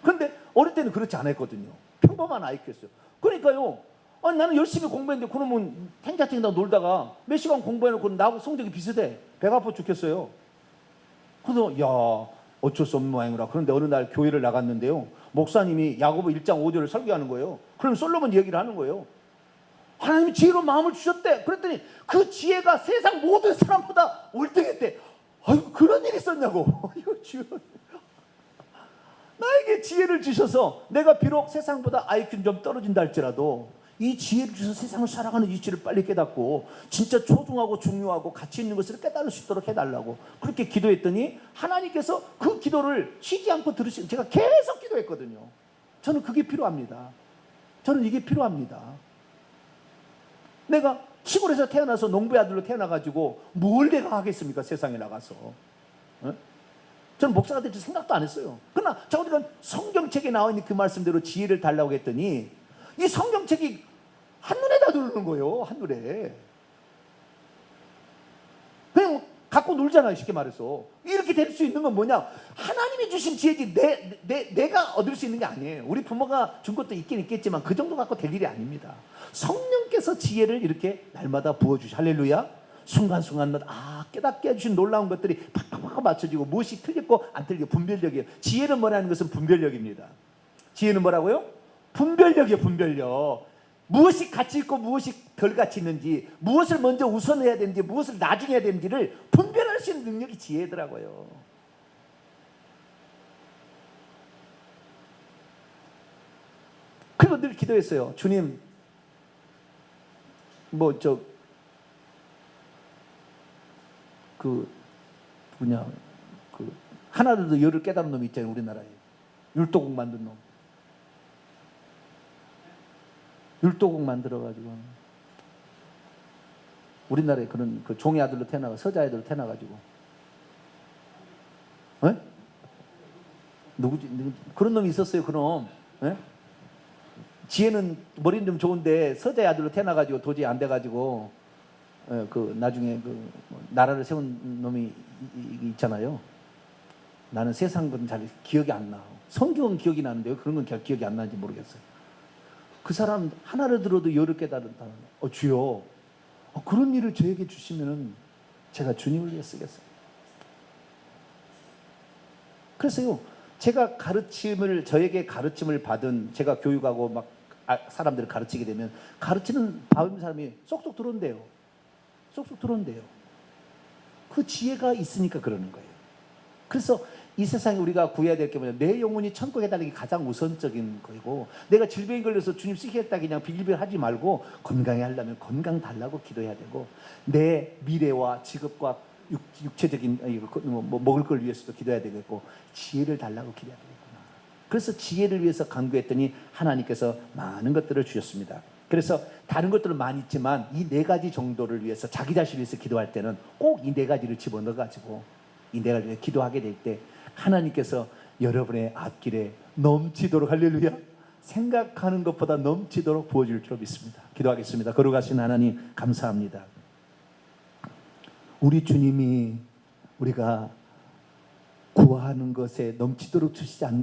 그런데 어릴 때는 그렇지 않았거든요. 평범한 IQ였어요. 그러니까요, 나는 열심히 공부했는데, 그러면 탱자탱다 놀다가 몇 시간 공부해놓고 나하고 성적이 비슷해. 배가 아파 죽겠어요. 그래서 어쩔 수 없는 모양이라. 그런데 어느 날 교회를 나갔는데요, 목사님이 야고보 1장 5절을 설교하는 거예요. 그럼 솔로몬 얘기를 하는 거예요. 하나님이 지혜로 마음을 주셨대. 그랬더니 그 지혜가 세상 모든 사람보다 월등했대. 아이고, 그런 일이 있었냐고. 이거 주여, 나에게 지혜를 주셔서 내가 비록 세상보다 IQ는 좀 떨어진다 할지라도 이 지혜를 주셔서 세상을 살아가는 이치를 빨리 깨닫고 진짜 소중하고 중요하고 가치 있는 것을 깨달을 수 있도록 해달라고 그렇게 기도했더니 하나님께서 그 기도를 쉬지 않고 들으시고, 제가 계속 기도했거든요. 저는 그게 필요합니다. 저는 이게 필요합니다. 내가 시골에서 태어나서 농부의 아들로 태어나가지고 뭘 내가 하겠습니까? 세상에 나가서. 저는 목사가 될 줄 생각도 안 했어요. 그러나 저가 성경책에 나와 있는 그 말씀대로 지혜를 달라고 했더니 이 성경책이 한눈에 다 들어오는 거예요. 한눈에. 그냥 갖고 놀잖아요. 쉽게 말해서. 이렇게 될 수 있는 건 뭐냐, 하나님이 주신 지혜지 내가 얻을 수 있는 게 아니에요. 우리 부모가 준 것도 있긴 있겠지만 그 정도 갖고 될 일이 아닙니다. 성령께서 지혜를 이렇게 날마다 부어주시, 할렐루야. 순간순간마다 깨닫게 해주신 놀라운 것들이 팍팍팍 맞춰지고, 무엇이 틀렸고 안 틀리고 분별력이에요. 지혜는 뭐라는 것은 분별력입니다. 지혜는 뭐라고요? 분별력이에요. 분별력. 무엇이 가치 있고 무엇이 덜 가치 있는지, 무엇을 먼저 우선해야 되는지 무엇을 나중에 해야 되는지를 분별할 수 있는 능력이 지혜더라고요. 그리고 늘 기도했어요. 주님, 하나라도 열을 깨달은 놈이 있잖아요. 우리나라에 율도국 만든 놈. 율도국 만들어가지고 우리나라에 그런 종의 아들로 태어나가, 서자 아들로 태어나가지고, 누구지? 그런 놈이 있었어요. 그놈. 지혜는 머리는 좀 좋은데 서자의 아들로 태어나가지고 도저히 안 돼가지고 나중에 나라를 세운 놈이 있잖아요. 나는 세상 건 잘 기억이 안 나. 성경은 기억이 나는데요, 그런 건 기억이 안 나는지 모르겠어요. 그 사람 하나를 들어도 열을 깨달은다. 주여, 그런 일을 저에게 주시면은 제가 주님을 위해 쓰겠어요. 그래서요, 저에게 가르침을 받은, 제가 교육하고 막 사람들을 가르치게 되면 가르치는 받은 사람이 쏙쏙 들어온대요. 쏙쏙 들어온대요. 그 지혜가 있으니까 그러는 거예요. 그래서 이 세상에 우리가 구해야 될 게 뭐냐, 내 영혼이 천국에 달리기 가장 우선적인 거고, 내가 질병이 걸려서 주님 쓰시겠다 그냥 비길비길 하지 말고 건강해 하려면 건강 달라고 기도해야 되고, 내 미래와 직업과 육체적인 먹을 걸 위해서도 기도해야 되겠고, 지혜를 달라고 기도해야 되겠구나. 그래서 지혜를 위해서 간구했더니 하나님께서 많은 것들을 주셨습니다. 그래서 다른 것들은 많이 있지만 이 4가지 정도를 위해서, 자기 자신을 위해서 기도할 때는 꼭 이 4가지를 집어넣어가지고 이 내가 이렇게 기도하게 될 때 하나님께서 여러분의 앞길에 넘치도록 할렐루야 생각하는 것보다 넘치도록 부어줄 줄 믿습니다. 기도하겠습니다. 거룩하신 하나님 감사합니다. 우리 주님이 우리가 구하는 것에 넘치도록 주시지